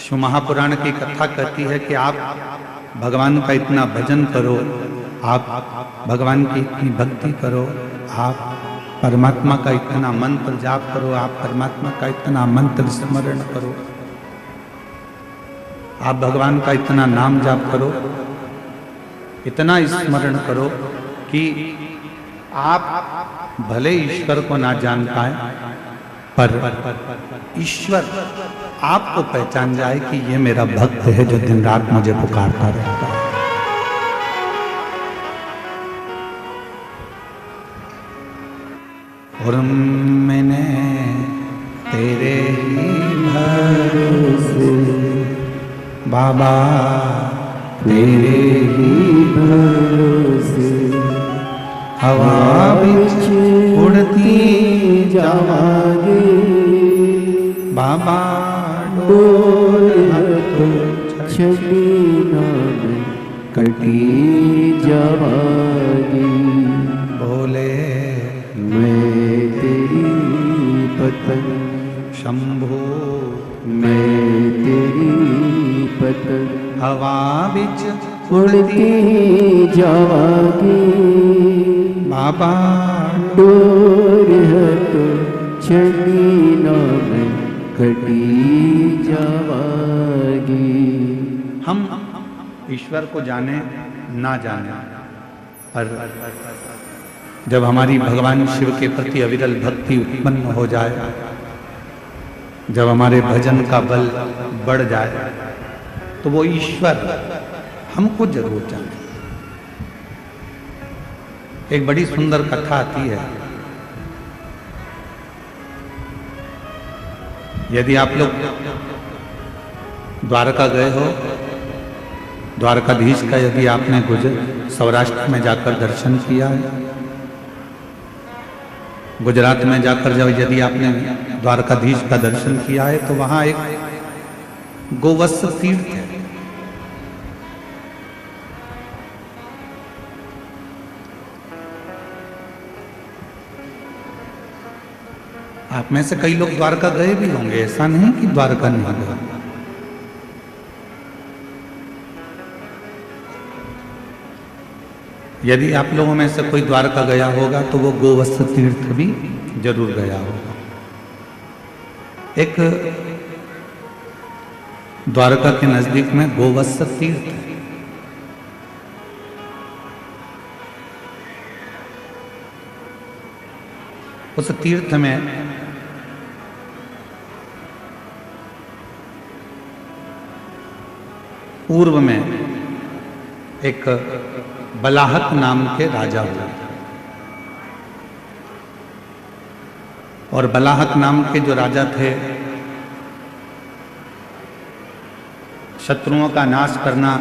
शिव महापुराण की कथा कहती है कि आप भगवान का इतना भजन करो, आप भगवान की इतनी भक्ति करो, आप परमात्मा का इतना मंत्र जाप करो, आप परमात्मा का इतना मंत्र स्मरण करो, आप भगवान का इतना नाम जाप करो, इतना स्मरण करो कि आप भले ईश्वर को ना जान पाए पर ईश्वर आपको पहचान जाए कि ये मेरा भक्त है जो दिन रात मुझे पुकारता रहता है। और मैंने तेरे ही भरोसे बाबा, तेरे ही भरोसे हवा बिच उड़ती जावांगे बाबा, डोर तो छड़ी नाम कटी जावांगी। बोले मैं तेरी पतंग शंभो, मैं तेरी पतंग हवा बिच उड़ती जावांगी बाबा, डोर है तो छड़ी नाम कटी जावांगी। हम ईश्वर को जाने ना जाने पर जब हमारी भगवान शिव के प्रति अविरल भक्ति उत्पन्न हो जाए, जब हमारे भजन का बल बढ़ जाए, तो वो ईश्वर हमको जरूर जाने। एक बड़ी सुंदर कथा आती है। यदि आप लोग द्वारका गए हो, द्वारकाधीश का यदि आपने सौराष्ट्र में जाकर दर्शन किया है, गुजरात में जाकर जब यदि आपने द्वारकाधीश का दर्शन किया है, तो वहां एक गोवत्स तीर्थ है। आप में से कई लोग द्वारका गए भी होंगे, ऐसा नहीं कि द्वारका नहीं गए। यदि आप लोगों में से कोई द्वारका गया होगा तो वो गोवत्स तीर्थ भी जरूर गया होगा। एक द्वारका के नजदीक में गोवत्स तीर्थ है। उस तीर्थ में पूर्व में एक बलाहक नाम के राजा हुए, और बलाहक नाम के जो राजा थे, शत्रुओं का नाश करना,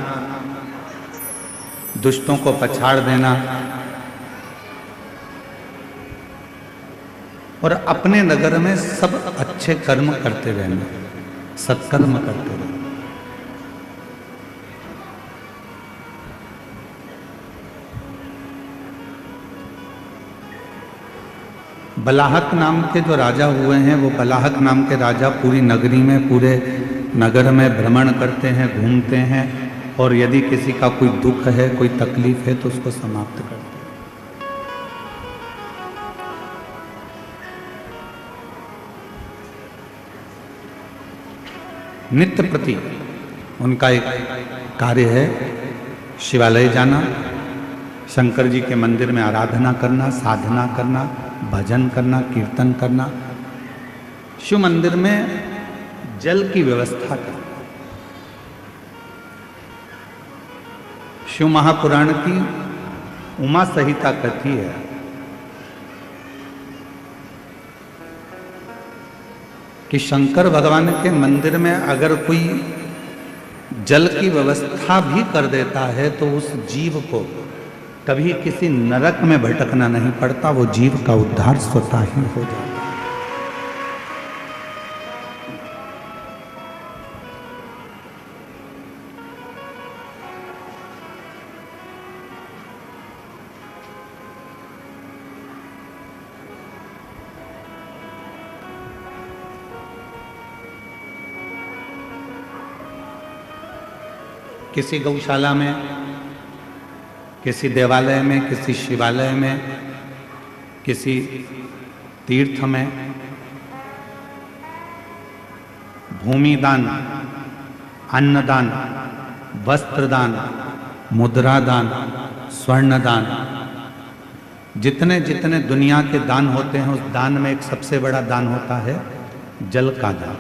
दुष्टों को पछाड़ देना और अपने नगर में सब अच्छे कर्म करते रहना, सत्कर्म करते रहना। बलाहक नाम के जो राजा हुए हैं, वो बलाहक नाम के राजा पूरी नगरी में, पूरे नगर में भ्रमण करते हैं, घूमते हैं, और यदि किसी का कोई दुख है, कोई तकलीफ है, तो उसको समाप्त करते हैं। नित्य प्रति उनका एक कार्य है शिवालय जाना, शंकर जी के मंदिर में आराधना करना, साधना करना, भजन करना, कीर्तन करना, शिव मंदिर में जल की व्यवस्था करना। शिव महापुराण की उमा संहिता कहती है कि शंकर भगवान के मंदिर में अगर कोई जल की व्यवस्था भी कर देता है तो उस जीव को कभी किसी नरक में भटकना नहीं पड़ता, वो जीव का उद्धार स्वतः ही हो जाता है। किसी गौशाला में, किसी देवालय में, किसी शिवालय में, किसी तीर्थ में भूमि दान, अन्नदान, वस्त्रदान, मुद्रादान, स्वर्णदान, जितने जितने दुनिया के दान होते हैं, उस दान में एक सबसे बड़ा दान होता है जल का दान।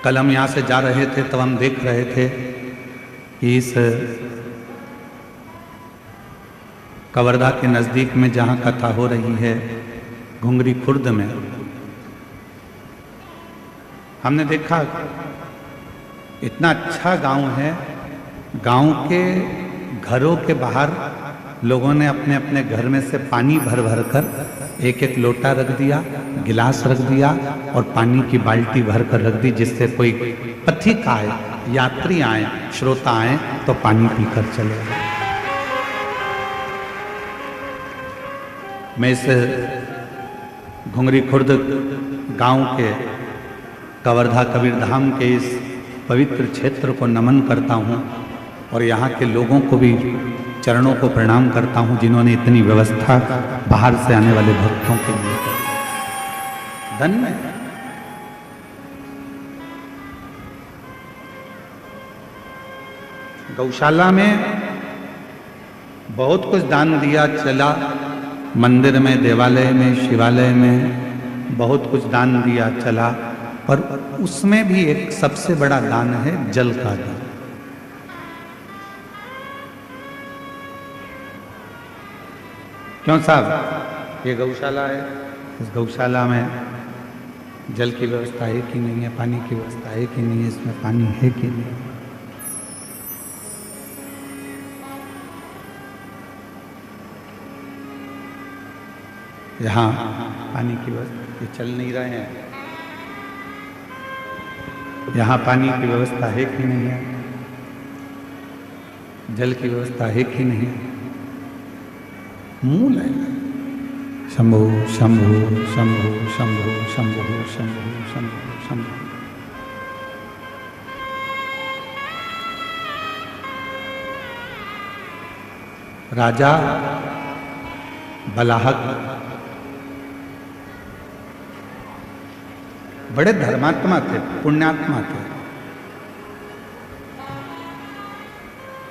कल हम यहां से जा रहे थे तब हम देख रहे थे कि इस कवर्धा के नज़दीक में जहाँ कथा हो रही है घुंगरी खुर्द में, हमने देखा इतना अच्छा गांव है। गांव के घरों के बाहर लोगों ने अपने अपने घर में से पानी भर भर कर एक एक लोटा रख दिया, गिलास रख दिया और पानी की बाल्टी भर कर रख दी, जिससे कोई पथिक आए, यात्री आए, श्रोता आए तो पानी पीकर चले जाए। मैं इस घुंगरी खुर्द गांव के कवर्धा कबीरधाम के इस पवित्र क्षेत्र को नमन करता हूं और यहाँ के लोगों को भी चरणों को प्रणाम करता हूं, जिन्होंने इतनी व्यवस्था बाहर से आने वाले भक्तों के लिए धन्य है। गौशाला में बहुत कुछ दान दिया चला, मंदिर में, देवालय में, शिवालय में बहुत कुछ दान दिया चला, पर उसमें भी एक सबसे बड़ा दान है जल का दान। क्यों साहब, ये गौशाला है, इस गौशाला में जल की व्यवस्था है कि नहीं है, पानी की व्यवस्था है कि नहीं है, इसमें पानी है कि नहीं? यहाँ पानी की व्यवस्था, ये चल नहीं रहे हैं, यहाँ पानी की व्यवस्था है कि नहीं है, जल की व्यवस्था है कि नहीं है? मूल है शंभु शंभु शंभु शंभु शंभु शंभु शंभु शंभु। राजा बलाहक बड़े धर्मात्मा थे, पुण्यात्मा थे,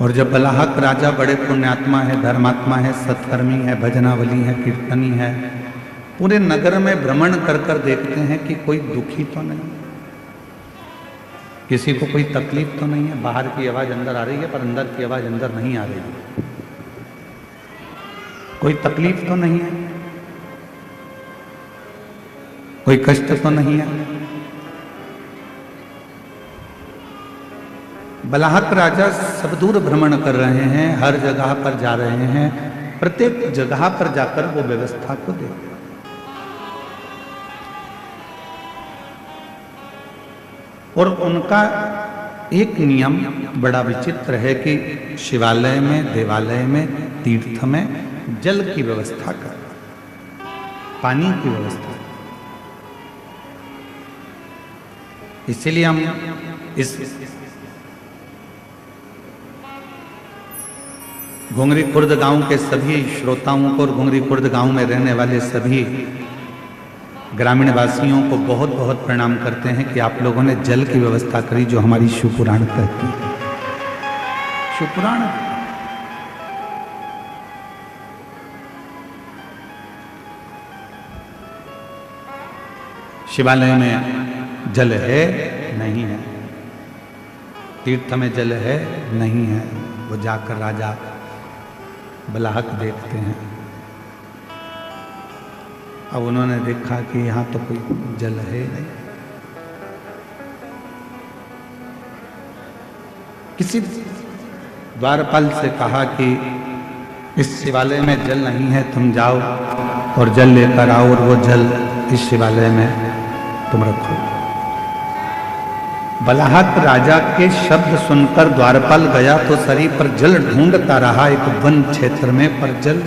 और जब बलाहक राजा बड़े पुण्यात्मा है, धर्मात्मा है, सत्कर्मी है, भजनावली है, कीर्तनी है, पूरे नगर में भ्रमण कर कर देखते हैं कि कोई दुखी तो नहीं, किसी को कोई तकलीफ तो नहीं है। बाहर की आवाज अंदर आ रही है पर अंदर की आवाज अंदर नहीं आ रही है, कोई तकलीफ तो नहीं है, कोई कष्ट तो नहीं है। बलाहक राजा सब दूर भ्रमण कर रहे हैं, हर जगह पर जा रहे हैं, प्रत्येक जगह पर जाकर वो व्यवस्था को देखते। और उनका एक नियम बड़ा विचित्र है कि शिवालय में, देवालय में, तीर्थ में जल की व्यवस्था कर, पानी की व्यवस्था। इसीलिए हम इस घुंगरी खुर्द गांव के सभी श्रोताओं को और घुंगरी खुर्द गांव में रहने वाले सभी ग्रामीण वासियों को बहुत बहुत प्रणाम करते हैं कि आप लोगों ने जल की व्यवस्था करी, जो हमारी शिवपुराण कहती है। शिवपुराण शिवालय में जल है नहीं है, तीर्थ में जल है नहीं है, वो जाकर राजा बलाहक देखते हैं। अब उन्होंने देखा कि यहाँ तो कोई जल है नहीं। किसी द्वारपाल से कहा कि इस शिवालय में जल नहीं है, तुम जाओ और जल लेकर आओ और वो जल इस शिवालय में तुम रखो। बलाहक राजा के शब्द सुनकर द्वारपाल गया तो सरी पर जल ढूंढता रहा एक वन क्षेत्र में, पर जल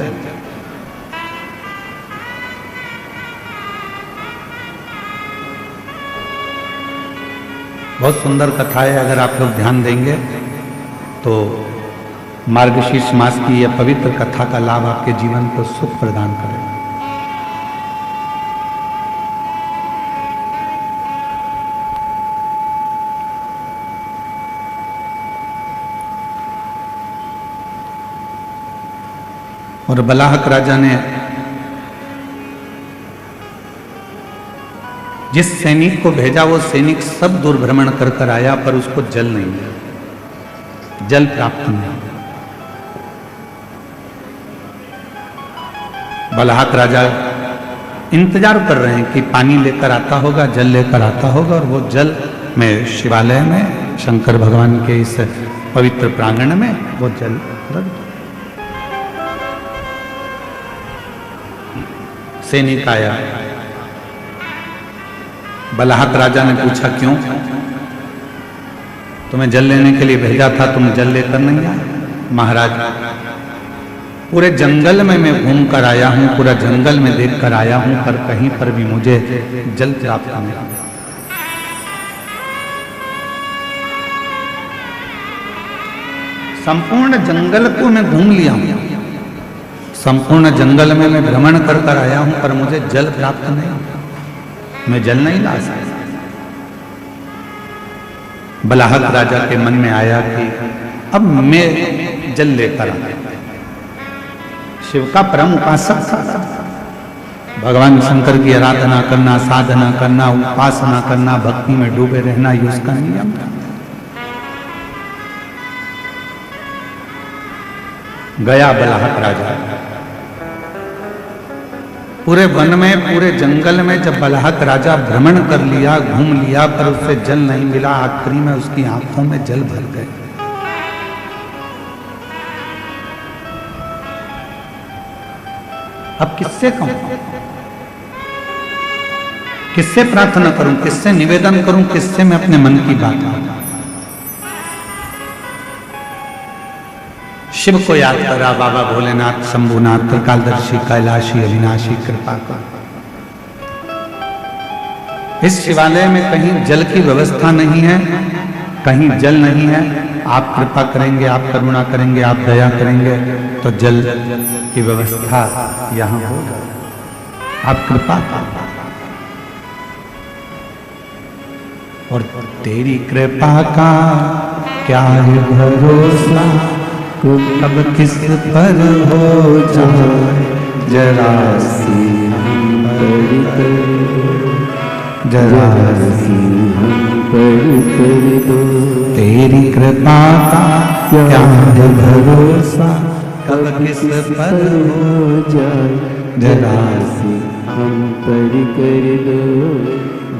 बहुत सुंदर कथा है। अगर आप लोग ध्यान देंगे तो मार्गशीर्ष मास की यह पवित्र कथा का लाभ आपके जीवन को सुख प्रदान करेगा। और बलाहक राजा ने जिस सैनिक को भेजा वो सैनिक सब दूर भ्रमण कर कर आया, पर उसको जल नहीं मिला, जल प्राप्त नहीं। बलाहक राजा इंतजार कर रहे हैं कि पानी लेकर आता होगा, जल लेकर आता होगा, और वो जल में शिवालय में शंकर भगवान के इस पवित्र प्रांगण में वो जल रख दो। सैनिक आया, बलाहक राजा ने पूछा क्यों? तुम्हें जल लेने के लिए भेजा था, तुम जल लेकर नहीं आए? महाराज, पूरे जंगल में मैं घूम कर आया हूं, पूरा जंगल में देख कर आया हूं, पर कहीं पर भी मुझे जल प्राप्त नहीं हुआ। संपूर्ण जंगल को मैं घूम लिया हूं, संपूर्ण जंगल में मैं भ्रमण कर कर आया हूं, पर मुझे जल प्राप्त नहीं हुआ, मैं जल नहीं ला सकता। बलाहक राजा के मन में आया कि अब मैं जल लेकर आया। शिव का परम उपासक था, भगवान शंकर की आराधना करना, साधना करना, उपासना करना, भक्ति में डूबे रहना, ये उसका नियम था। गया बलाहक राजा, पूरे वन में, पूरे जंगल में जब बलाहक राजा भ्रमण कर लिया, घूम लिया, पर उससे जल नहीं मिला। आखिरी में उसकी आंखों में जल भर गए। अब किससे कहूं, किससे प्रार्थना करूं, किससे निवेदन करूं, किससे मैं अपने मन की बात कहूं? शिव को याद करा, बाबा भोलेनाथ, शंभुनाथ, त्रिकालदर्शी, कैलाशी, अविनाशी, कृपा कर। इस शिवालय में कहीं जल की व्यवस्था नहीं है, कहीं जल नहीं है। आप कृपा करेंगे, आप करुणा करेंगे, आप दया करेंगे तो जल की व्यवस्था यहां होगा। आप कृपा करें। और तेरी कृपा का क्या है भरोसा, कब किस पर हो जाए जरा सी हम पर, जरा सी हम पर दो। तेरी कृपा का क्या है भरोसा, कब किस पर हो जाए जरा सी हम पर कर दो,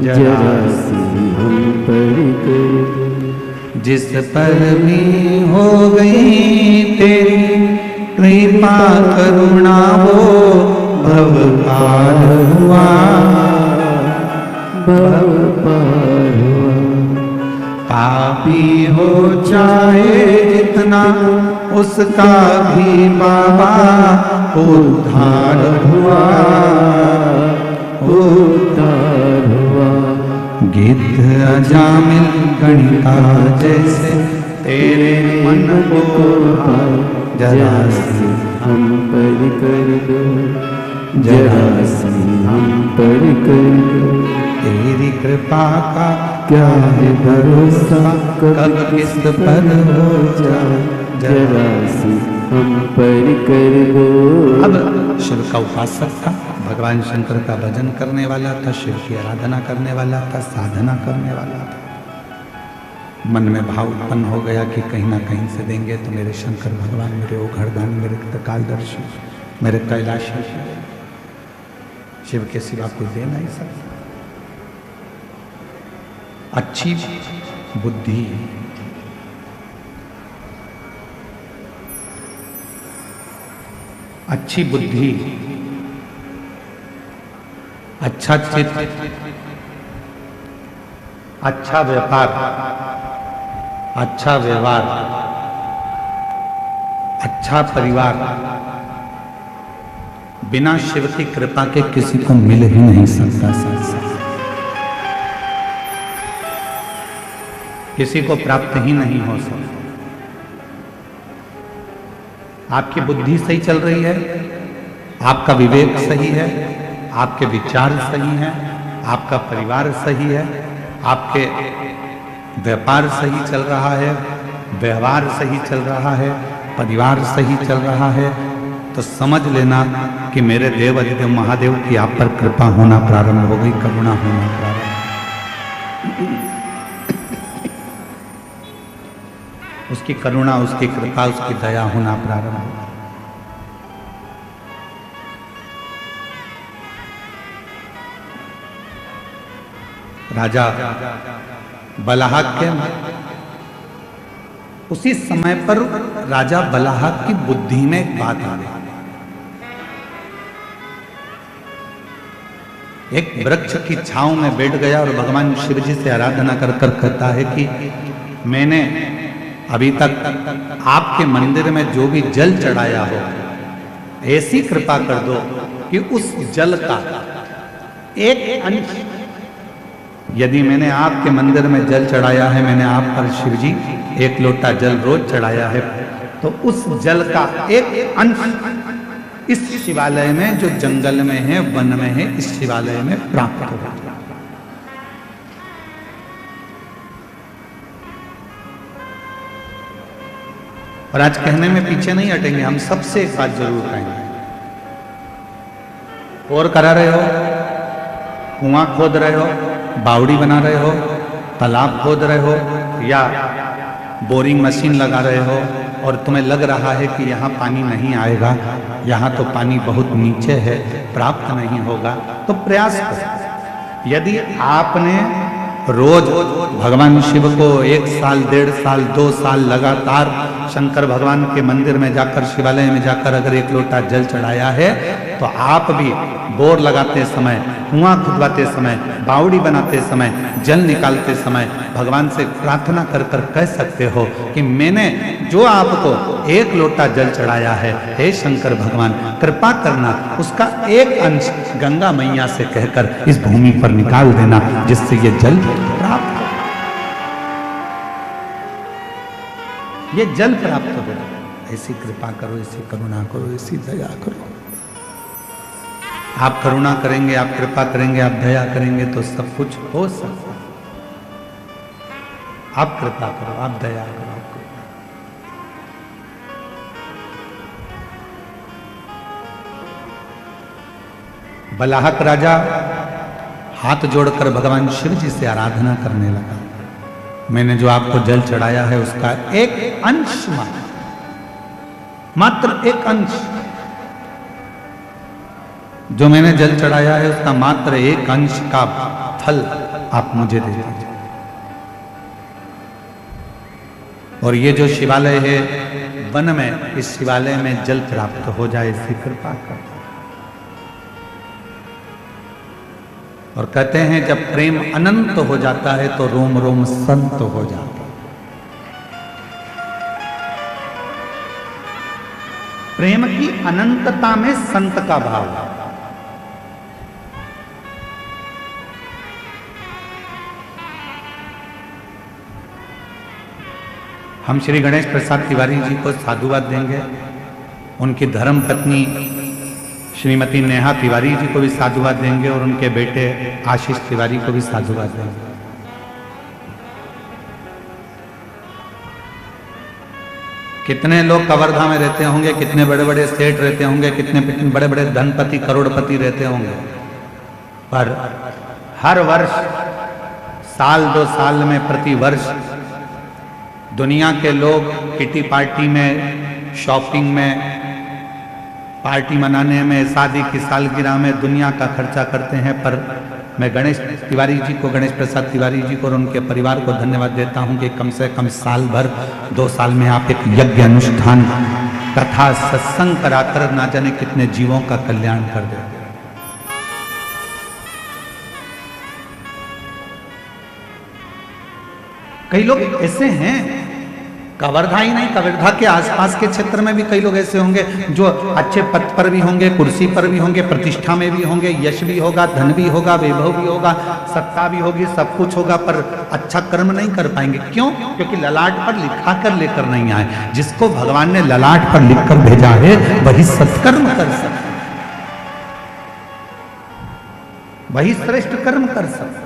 जरा सी हम पर कर दो। जिस पर भी हो गई तेरी कृपा करुणा, वो भव पार हुआ, भव पार हुआ। पापी हो चाहे जितना, उसका भी बाबा उद्धार हुआ, उद्धार हुआ। गिद्ध अजामिल गणिका जैसे तेरे मन को भाए, जरा सी हम पर कर दो, जरा सी हम पर कर दो। तेरी कृपा का क्या है भरोसा, कब किस पर हो जाए जरा सी हम पर कर दो। अब शिव का उपासक था, भगवान शंकर का भजन करने वाला था, शिव की आराधना करने वाला था, साधना करने वाला था। मन में भाव उत्पन्न हो गया कि कहीं ना कहीं से देंगे तो मेरे शंकर भगवान, मेरे ओघड़दानी, मेरे त्रिकालदर्शी, मेरे कैलाशी, शिव के सिवा कोई दे नहीं सकता। अच्छी बुद्धि, अच्छी बुद्धि, अच्छा चित्त, अच्छा व्यापार, अच्छा व्यवहार, अच्छा परिवार बिना शिव की कृपा के किसी को मिल ही नहीं सकता। किसी को प्राप्त ही नहीं हो सकता। आपकी बुद्धि सही चल रही है, आपका विवेक सही है, आपके विचार सही हैं, आपका परिवार सही है, आपके व्यापार सही चल रहा है, व्यवहार सही चल रहा है, परिवार सही चल रहा है, तो समझ लेना कि मेरे देव अधिदेव महादेव की आप पर कृपा होना प्रारंभ हो गई, करुणा होना प्रारंभ। उसकी करुणा, उसकी कृपा, उसकी दया होना प्रारंभ हो। राजा बलाहक के उसी समय पर राजा बलाहक की बुद्धि में एक बात आ गई। एक वृक्ष की छांव में बैठ गया और भगवान शिव जी से आराधना कर कर कहता है कि मैंने अभी तक आपके मंदिर में जो भी जल चढ़ाया हो, ऐसी कृपा कर दो कि उस जल का एक अंश, यदि मैंने आपके मंदिर में जल चढ़ाया है, मैंने आप पर शिव जी एक लोटा जल रोज चढ़ाया है, तो उस जल का एक अंश इस शिवालय में जो जंगल में है, वन में है, इस शिवालय में प्राप्त हो। और आज कहने में पीछे नहीं हटेंगे, हम सबसे एक बात जरूर कहेंगे। और करा रहे हो, कुआं खोद रहे हो, बावड़ी बना रहे हो, तालाब खोद रहे हो, या बोरिंग मशीन लगा रहे हो और तुम्हें लग रहा है कि यहाँ पानी नहीं आएगा, यहाँ तो पानी बहुत नीचे है, प्राप्त नहीं होगा, तो प्रयास करो। यदि आपने रोज भगवान शिव को 1 साल, 1.5 साल, 2 साल लगातार शंकर भगवान के मंदिर में जाकर, शिवालय में जाकर अगर एक लोटा जल चढ़ाया है, तो आप भी बोर लगाते समय, कुआं खुदवाते समय, बावड़ी बनाते समय, जल निकालते समय भगवान से प्रार्थना कर कर कह सकते हो कि मैंने जो आपको 1 लोटा जल चढ़ाया है, हे शंकर भगवान कृपा करना, उसका एक अंश गंगा मैया से कहकर इस भूमि पर निकाल देना, जिससे ये जल प्राप्त हो, ये जल प्राप्त हो। ऐसी कृपा करो, ऐसी करुणा करो, ऐसी दया करो। आप करुणा करेंगे, आप कृपा करेंगे, आप दया करेंगे तो सब कुछ हो सकता है। आप कृपा करो, आप दया करो, आप बलाहक राजा हाथ जोड़कर भगवान शिव जी से आराधना करने लगा। मैंने जो आपको जल चढ़ाया है उसका एक अंश, मात्र एक अंश, जो मैंने जल चढ़ाया है उसका मात्र एक अंश का फल आप मुझे दे दीजिए। और ये जो शिवालय है वन में, इस शिवालय में जल प्राप्त हो जाए, इसकी कृपा कर। और कहते हैं जब प्रेम अनंत हो जाता है तो रोम रोम संत हो जाता है। प्रेम की अनंतता में संत का भाव है। हम श्री गणेश प्रसाद तिवारी जी को साधुवाद देंगे, उनकी धर्म पत्नी श्रीमती नेहा तिवारी जी को भी साधुवाद देंगे और उनके बेटे आशीष तिवारी को भी साधुवाद देंगे। कितने लोग कवर्धा में रहते होंगे, कितने बड़े बड़े सेठ रहते होंगे, कितने बड़े बड़े धनपति करोड़पति रहते होंगे, पर हर वर्ष, साल 2 साल में, प्रति वर्ष दुनिया के लोग किटी पार्टी में, शॉपिंग में, पार्टी मनाने में, शादी की सालगिरह में दुनिया का खर्चा करते हैं। पर मैं गणेश तिवारी जी को, गणेश प्रसाद तिवारी जी को और उनके परिवार को धन्यवाद देता हूं कि कम से कम साल भर, 2 साल में आप एक यज्ञ अनुष्ठान, कथा, सत्संग कराकर ना जाने कितने जीवों का कल्याण कर देते। कई लोग ऐसे हैं, कवर्धा ही नहीं, कवर्धा के आसपास के क्षेत्र में भी कई लोग ऐसे होंगे जो अच्छे पद पर भी होंगे, कुर्सी पर भी होंगे, प्रतिष्ठा में भी होंगे, यश भी होगा, धन भी होगा, वैभव भी होगा, सत्ता भी होगी, सब कुछ होगा, पर अच्छा कर्म नहीं कर पाएंगे। क्यों? क्योंकि ललाट पर लिखा कर लेकर नहीं आए। जिसको भगवान ने ललाट पर लिखकर भेजा है वही सत्कर्म कर सकता, वही श्रेष्ठ कर्म कर सकता।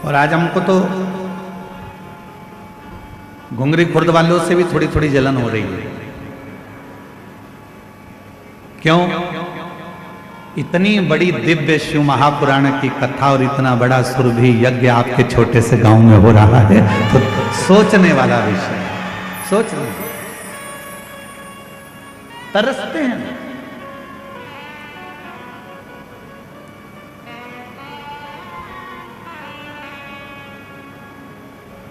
और आज हमको तो घुंगरी खुर्द वालों से भी थोड़ी थोड़ी जलन हो रही है। क्यों? इतनी बड़ी दिव्य शिव महापुराण की कथा और इतना बड़ा सुरभि यज्ञ आपके छोटे से गांव में हो रहा है, तो सोचने वाला विषय, सोचने तरसते हैं।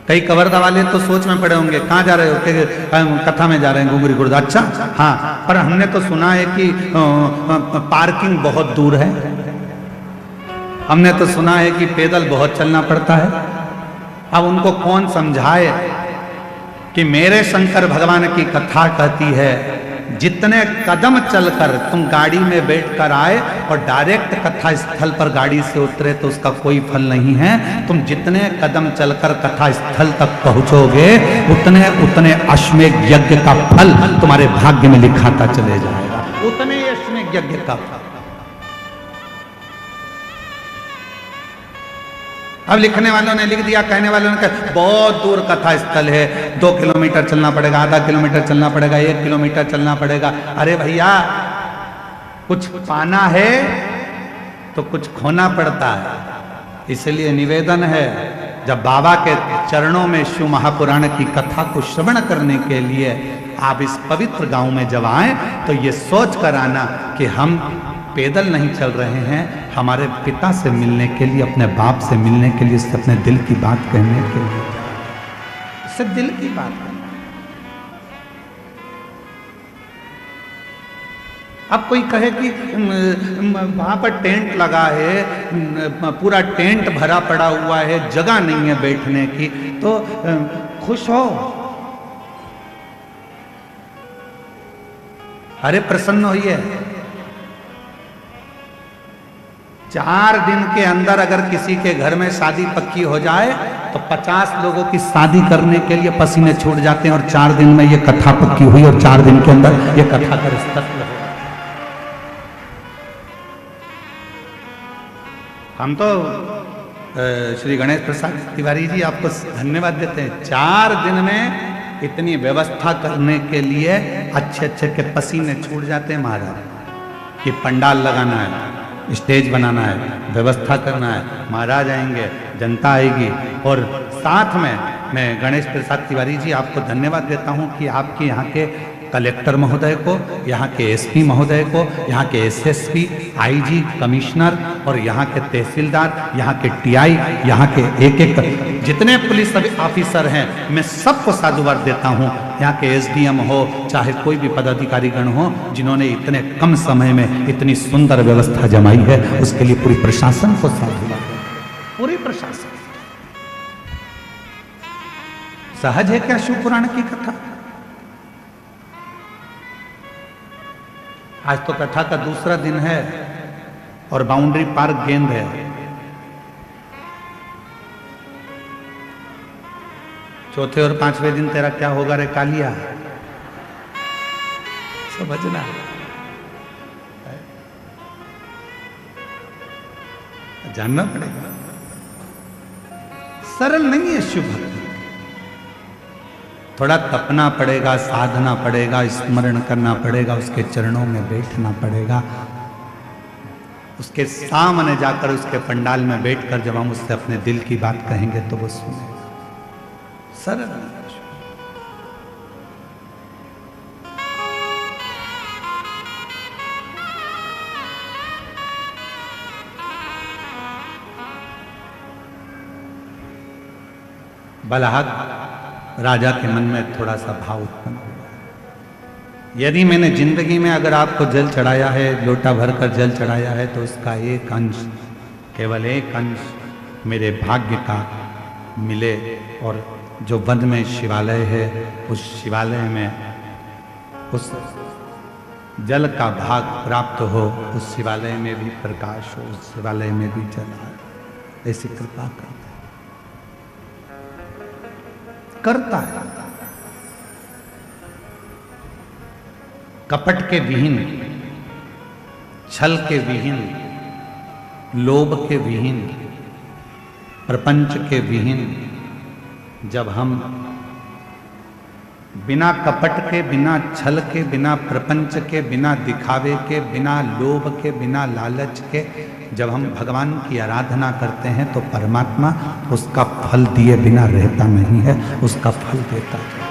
कई कवर्धा वाले तो सोच में पड़े होंगे, कहाँ जा रहे हो? कथा में जा रहे हैं घुंगरी खुर्द। अच्छा, हाँ, पर हमने तो सुना है कि पार्किंग बहुत दूर है, हमने तो सुना है कि पैदल बहुत चलना पड़ता है। अब उनको कौन समझाए कि मेरे शंकर भगवान की कथा कहती है जितने कदम चलकर तुम गाड़ी में बैठकर आए और डायरेक्ट कथा स्थल पर गाड़ी से उतरे तो उसका कोई फल नहीं है। तुम जितने कदम चलकर कथा स्थल तक पहुंचोगे उतने उतने अश्वमेध यज्ञ का फल तुम्हारे भाग्य में लिखाता चले जाएगा, उतने अश्वमेध यज्ञ का फल। अब लिखने वालों ने लिख दिया, कहने वालों ने कहा बहुत दूर कथा स्थल है, 2 किलोमीटर चलना पड़ेगा, आधा किलोमीटर चलना पड़ेगा, 1 किलोमीटर चलना पड़ेगा। अरे भैया, कुछ पाना है तो कुछ खोना पड़ता है। इसलिए निवेदन है, जब बाबा के चरणों में शिव महापुराण की कथा को श्रवण करने के लिए आप इस पवित्र गांव में जब आए तो ये सोच कर आना कि हम पैदल नहीं चल रहे हैं, हमारे पिता से मिलने के लिए, अपने बाप से मिलने के लिए, उससे अपने दिल की बात कहने के लिए, उससे दिल की बात करना। अब कोई कहे कि वहां पर टेंट लगा है, पूरा टेंट भरा पड़ा हुआ है, जगह नहीं है बैठने की, तो खुश हो, अरे प्रसन्न होइए। 4 दिन के अंदर अगर किसी के घर में शादी पक्की हो जाए तो 50 लोगों की शादी करने के लिए पसीने छूट जाते हैं, और 4 दिन में ये कथा पक्की हुई और 4 दिन के अंदर ये कथा का रिश्ता हो। हम तो श्री गणेश प्रसाद तिवारी जी आपको धन्यवाद देते हैं। 4 दिन में इतनी व्यवस्था करने के लिए अच्छे अच्छे के पसीने छूट जाते हैं महाराज। कि पंडाल लगाना है, स्टेज बनाना है, व्यवस्था करना है, महाराज आएंगे, जनता आएगी। और साथ में मैं गणेश प्रसाद तिवारी जी आपको धन्यवाद देता हूं कि आपके यहाँ के कलेक्टर महोदय को, यहाँ के एसपी महोदय को, यहाँ के एसएसपी, आईजी, कमिश्नर और यहाँ के तहसीलदार, यहाँ के टीआई, यहाँ के एक एक जितने पुलिस ऑफिसर हैं, मैं सबको साधुवाद देता हूँ। यहाँ के एसडीएम हो, चाहे कोई भी पदाधिकारी गण हो, जिन्होंने इतने कम समय में इतनी सुंदर व्यवस्था जमाई है, उसके लिए पूरी प्रशासन को साधुवाद, पूरी प्रशासन। सहज है क्या शिव पुराण की कथा? आज तो कथा का दूसरा दिन है और बाउंड्री पार्क गेंद है। चौथे और 5वें दिन तेरा क्या होगा रे कालिया, समझना। जानना पड़ेगा, सरल नहीं है शिव भक्ति। थोड़ा तपना पड़ेगा, साधना पड़ेगा, स्मरण करना पड़ेगा, उसके चरणों में बैठना पड़ेगा, उसके सामने जाकर उसके पंडाल में बैठकर जब हम उससे अपने दिल की बात कहेंगे तो वो सुने। सरल बलहक राजा के मन में थोड़ा सा भाव उत्पन्न हुआ। यदि मैंने जिंदगी में अगर आपको जल चढ़ाया है, लोटा भर कर जल चढ़ाया है, तो उसका एक अंश, केवल एक अंश मेरे भाग्य का मिले और जो वन में शिवालय है, उस शिवालय में उस जल का भाग प्राप्त हो, उस शिवालय में भी प्रकाश हो, उस शिवालय में भी जल आए, ऐसी कृपा करता है। कपट के विहीन, छल के विहीन, लोभ के विहीन, प्रपंच के विहीन, जब हम बिना कपट के, बिना छल के, बिना प्रपंच के, बिना दिखावे के, बिना लोभ के, बिना लालच के जब हम भगवान की आराधना करते हैं, तो परमात्मा उसका फल दिए बिना रहता नहीं है, उसका फल देता है।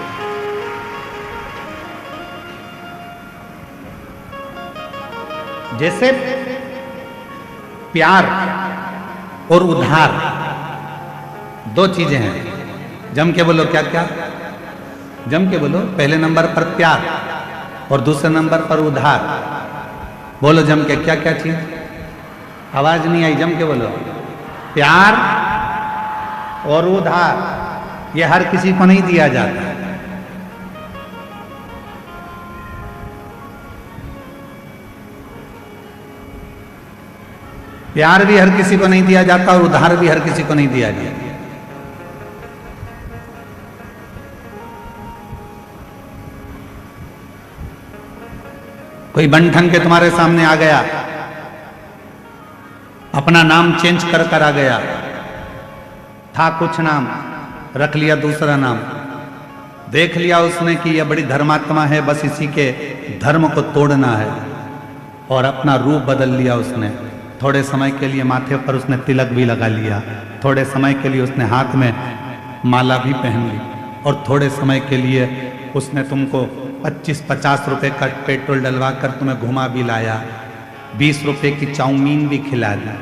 जैसे प्यार और उधार दो चीजें हैं। जम के बोलो, क्या क्या? जम के बोलो। पहले नंबर पर प्यार और दूसरे नंबर पर उधार। बोलो जम के, क्या क्या चीज? आवाज नहीं आई, जम के बोलो। प्यार और उधार, ये हर किसी को नहीं दिया जाता। प्यार भी हर किसी को नहीं दिया जाता और उधार भी हर किसी को नहीं दिया जाता। कोई बन के तुम्हारे सामने आ गया, अपना नाम चेंज कर कर आ गया, था कुछ नाम, रख लिया दूसरा नाम, देख लिया उसने कि यह बड़ी धर्मात्मा है, बस इसी के धर्म को तोड़ना है, और अपना रूप बदल लिया उसने। थोड़े समय के लिए माथे पर उसने तिलक भी लगा लिया, थोड़े समय के लिए उसने हाथ में माला भी पहन ली, और थोड़े समय के लिए उसने तुमको 25-50 रुपए का पेट्रोल डलवा कर तुम्हें घुमा भी लाया, 20 रुपए की चाउमीन भी खिला दी,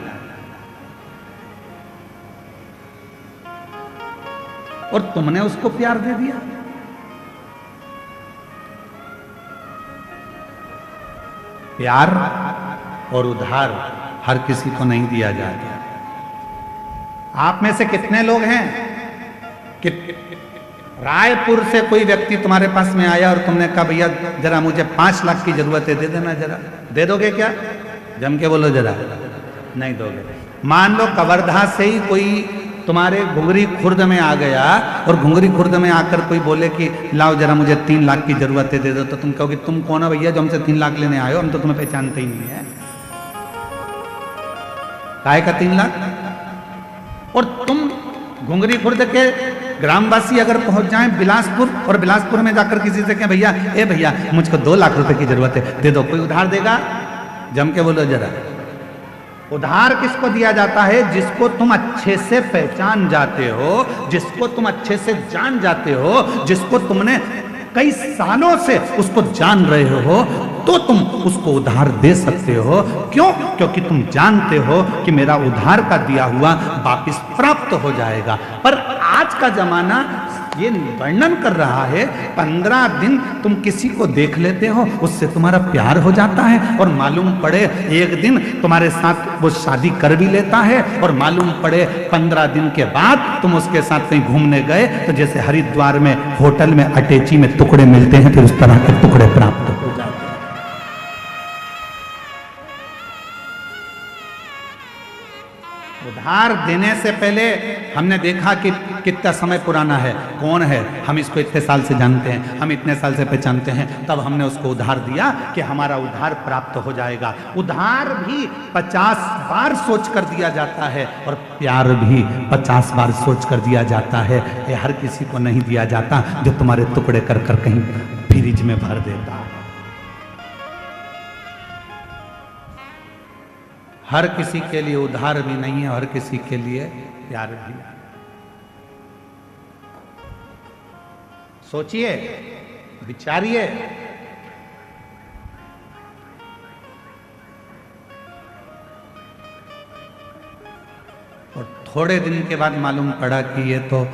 और तुमने उसको प्यार दे दिया। प्यार और उधार हर किसी को नहीं दिया जाता। आप में से कितने लोग हैं कि रायपुर से कोई व्यक्ति तुम्हारे पास में आया और तुमने कहा भैया जरा मुझे 5 लाख की जरूरत है, दे देना जरा? दे दोगे क्या? जम के बोलो जरा। नहीं दोगे। मान लो कवर्धा से ही कोई तुम्हारे घुंगरी खुर्द में आ गया और घुंगरी खुर्द में आकर कोई बोले कि लाओ जरा मुझे 3 लाख की जरूरत है, दे दो, तो तुम कहोगे तुम कौन हो भैया जो हमसे 3 लाख लेने आए हो? हम तो तुम्हें पहचानते ही नहीं है। काहे का 3 लाख? और तुम घुंगरी खुर्द के ग्रामवासी अगर पहुंच जाएं बिलासपुर, और बिलासपुर में जाकर किसी से कहें भैया ए भैया मुझको 2 लाख रुपए की जरूरत है, दे दो, कोई उधार देगा? जम के बोलो जरा। उधार किसको दिया जाता है? जिसको तुम अच्छे से पहचान जाते हो, जिसको तुम अच्छे से जान जाते हो, जिसको तुमने कई सालों से उसको जान रहे हो, तो तुम उसको उधार दे सकते हो। क्यों? क्योंकि तुम जानते हो कि मेरा उधार का दिया हुआ वापिस प्राप्त हो जाएगा। पर आज का जमाना ये वर्णन कर रहा है, 15 दिन तुम किसी को देख लेते हो, उससे तुम्हारा प्यार हो जाता है, और मालूम पड़े एक दिन तुम्हारे साथ वो शादी कर भी लेता है, और मालूम पड़े 15 दिन के बाद तुम उसके साथ कहीं घूमने गए, तो जैसे हरिद्वार में होटल में अटैची में टुकड़े मिलते हैं, फिर उस तरह के टुकड़े प्राप्त हो जाते हैं। उधार देने से पहले हमने देखा कि कितना समय पुराना है, कौन है, हम इसको इतने साल से जानते हैं, हम इतने साल से पहचानते हैं, तब हमने उसको उधार दिया कि हमारा उधार प्राप्त हो जाएगा। उधार भी 50 बार सोच कर दिया जाता है, और प्यार भी 50 बार सोच कर दिया जाता है। ये हर किसी को नहीं दिया जाता जो तुम्हारे टुकड़े कर कर कहीं फ्रिज में भर देता है। हर किसी के लिए उधार भी नहीं है, हर किसी के लिए प्यार भी। सोचिए, विचारिए। और थोड़े दिन के बाद मालूम पड़ा कि ये तो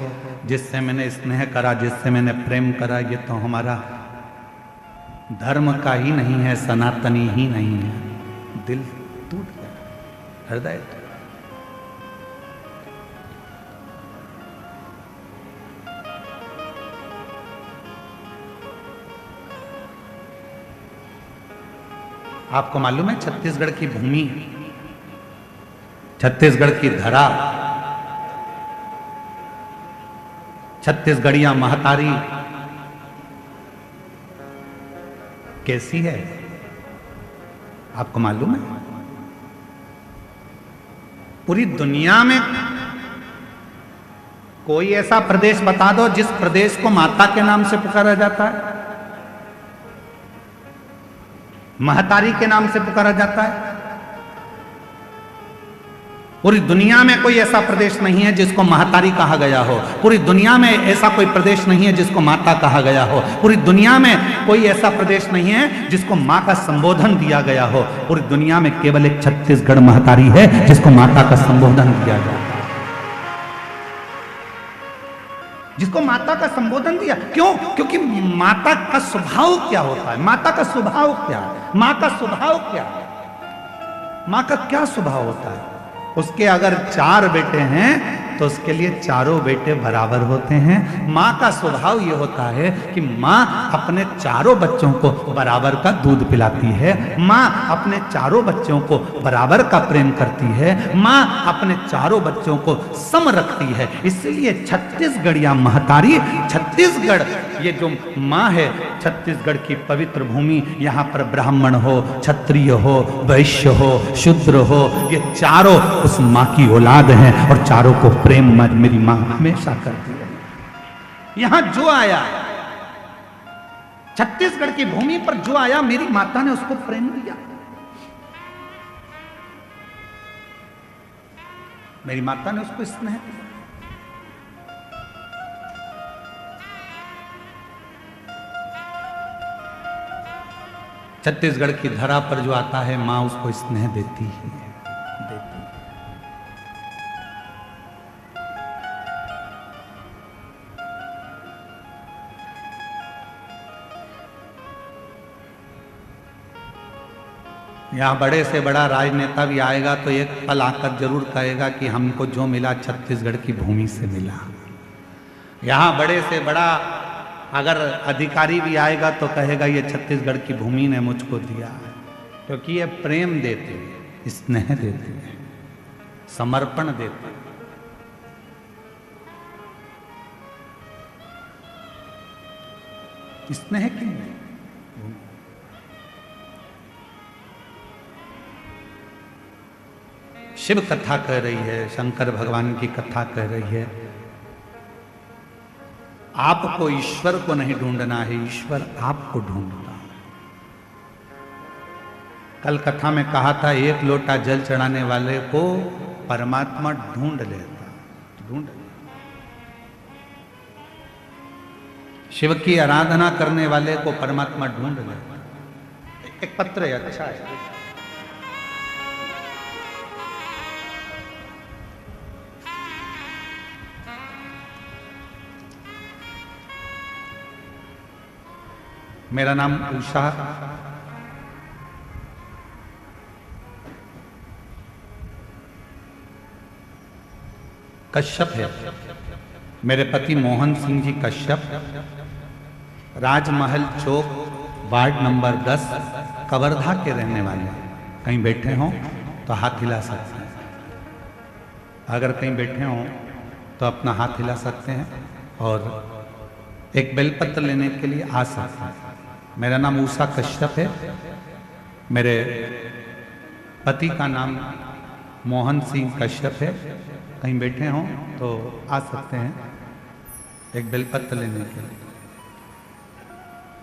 जिससे मैंने स्नेह करा, जिससे मैंने प्रेम करा, ये तो हमारा धर्म का ही नहीं है, सनातनी ही नहीं है। दिल टूट गया, हृदय टूट। आपको मालूम है छत्तीसगढ़ की भूमि, छत्तीसगढ़ की धरा, छत्तीसगढ़िया महतारी कैसी है? आपको मालूम है? पूरी दुनिया में कोई ऐसा प्रदेश बता दो जिस प्रदेश को माता के नाम से पुकारा जाता है, महतारी के नाम से पुकारा जाता है। पूरी दुनिया में कोई ऐसा प्रदेश नहीं है जिसको महतारी कहा गया हो। पूरी दुनिया में ऐसा कोई प्रदेश नहीं है जिसको माता कहा गया हो। पूरी दुनिया में कोई ऐसा प्रदेश नहीं है जिसको मां का संबोधन दिया गया हो। पूरी दुनिया में केवल एक छत्तीसगढ़ महतारी है जिसको माता का संबोधन दिया गया, जिसको माता का संबोधन दिया। क्यों? क्योंकि माता का स्वभाव क्या होता है? माता का स्वभाव क्या है? मां का स्वभाव क्या है? मां का क्या स्वभाव होता है? उसके अगर 4 बेटे हैं तो उसके लिए चारों बेटे बराबर होते हैं। माँ का स्वभाव ये होता है कि माँ अपने चारों बच्चों को बराबर का दूध पिलाती है। माँ अपने चारों बच्चों को बराबर का प्रेम करती है। माँ अपने चारों बच्चों को सम रखती है। इसलिए छत्तीसगढ़िया महतारी, छत्तीसगढ़ ये जो माँ है, छत्तीसगढ़ की पवित्र भूमि, यहाँ पर ब्राह्मण हो, क्षत्रिय हो, वैश्य हो, शूद्र हो, ये चारों उस माँ की औलाद हैं और चारों को प्रेम मेरी माँ हमेशा करती है। यहां जो आया, छत्तीसगढ़ की भूमि पर जो आया, मेरी माता ने उसको प्रेम दिया। मेरी माता ने उसको स्नेह दिया। छत्तीसगढ़ की धरा पर जो आता है, मां उसको स्नेह देती है, देती है। यहाँ बड़े से बड़ा राजनेता भी आएगा तो एक पल आकर जरूर कहेगा कि हमको जो मिला छत्तीसगढ़ की भूमि से मिला। यहाँ बड़े से बड़ा अगर अधिकारी भी आएगा तो कहेगा ये छत्तीसगढ़ की भूमि ने मुझको दिया है, क्योंकि ये प्रेम देते हैं, स्नेह देते हैं, समर्पण देते हैं। स्नेह क्यों? शिव कथा कह रही है, शंकर भगवान की कथा कह रही है, आपको ईश्वर को नहीं ढूंढना है, ईश्वर आपको ढूंढता है। कल कथा में कहा था, एक लोटा जल चढ़ाने वाले को परमात्मा ढूंढ लेता, ढूंढ। शिव की आराधना करने वाले को परमात्मा ढूंढ लेता। एक पत्र है, अच्छा है। मेरा नाम उषा कश्यप है। मेरे पति मोहन सिंह जी कश्यप राजमहल चौक वार्ड नंबर 10 कवर्धा के रहने वाले हैं। कहीं बैठे हों तो हाथ हिला सकते हैं। अगर कहीं बैठे हों तो अपना हाथ हिला सकते हैं और एक बेलपत्र लेने के लिए आ सकते हैं। मेरा नाम उषा कश्यप है। मेरे पति का नाम मोहन सिंह कश्यप है। कहीं बैठे हों तो आ सकते हैं एक बेलपत्र लेने के लिए।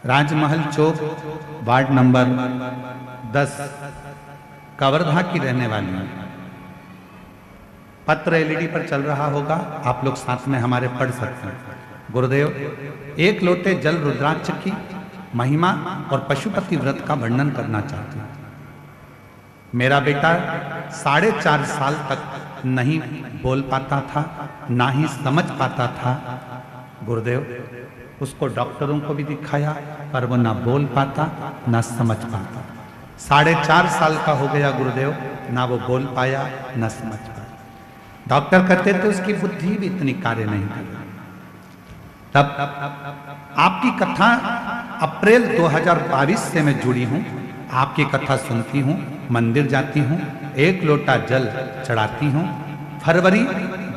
राजमहल चौक वार्ड नंबर 10 कवर्धा की रहने वाली है। पत्र एलईडी पर चल रहा होगा, आप लोग साथ में हमारे पढ़ सकते हैं। गुरुदेव, एक लोटे जल रुद्राक्ष की महिमा और पशुपति व्रत का वर्णन करना चाहती हूँ। मेरा बेटा 4.5 साल तक नहीं बोल पाता था, ना ही समझ पाता था। गुरुदेव उसको डॉक्टरों को भी दिखाया पर वो ना बोल पाता ना समझ पाता। 4.5 साल का हो गया गुरुदेव, ना वो बोल पाया ना समझ पाया। डॉक्टर कहते थे उसकी बुद्धि भी इतनी कार्य नहीं कर रही। तब आपकी कथा अप्रैल 2022 से मैं जुड़ी हूं, आपकी कथा सुनती हूं, मंदिर जाती हूं, 1 लोटा जल चढ़ाती हूं। फरवरी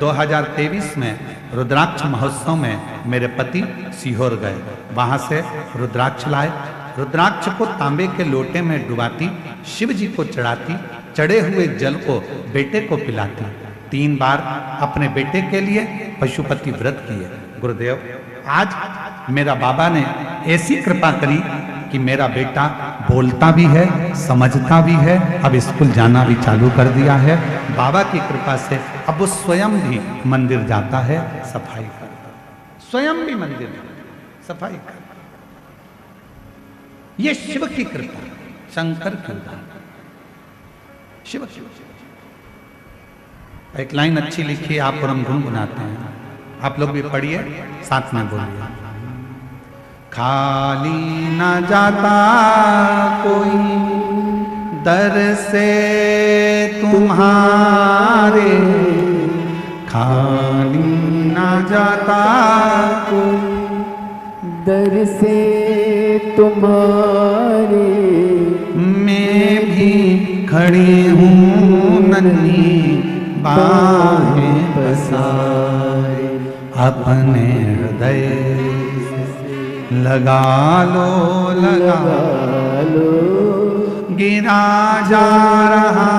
2023 में रुद्राक्ष महोत्सव में मेरे पति सीहोर गए, वहां से रुद्राक्ष लाए। रुद्राक्ष को तांबे के लोटे में डुबाती, शिव जी को चढ़ाती, चढ़े हुए जल को बेटे को पिलाती। 3 बार अपने बेटे के लिए पशुपति व्रत किए। गुरुदेव आज मेरा बाबा ने ऐसी कृपा करी कि मेरा बेटा बोलता भी है, समझता भी है, अब स्कूल जाना भी चालू कर दिया है। बाबा की कृपा से अब वो स्वयं भी मंदिर जाता है, सफाई करता है, स्वयं भी मंदिर सफाई करता। ये शिव की कृपा, शंकर की उदाहरण, शिव की। एक लाइन अच्छी लिखी आप और हम गुनगुनाते हैं, आप लोग भी पढ़िए साथ में बोलिए। खाली न जाता कोई दर से तुम्हारे, खाली न जाता कोई दर से तुम्हारे, मैं भी खड़ी हूँ नन्ही बाहें पसारे, अपने हृदय लगा लो लगा लो, गिरा जा रहा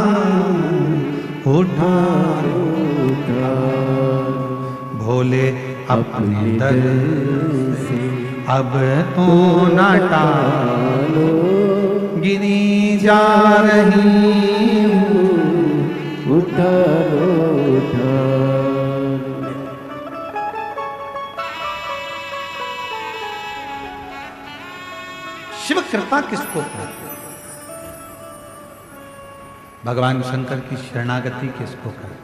हूँ उठा उठा भोले अपने दर से अब तो न टालो, गिरी जा रही हूँ उठा लो उठा। शिव कृपा किसको कहते हैं? भगवान शंकर की शरणागति किसको कहते हैं?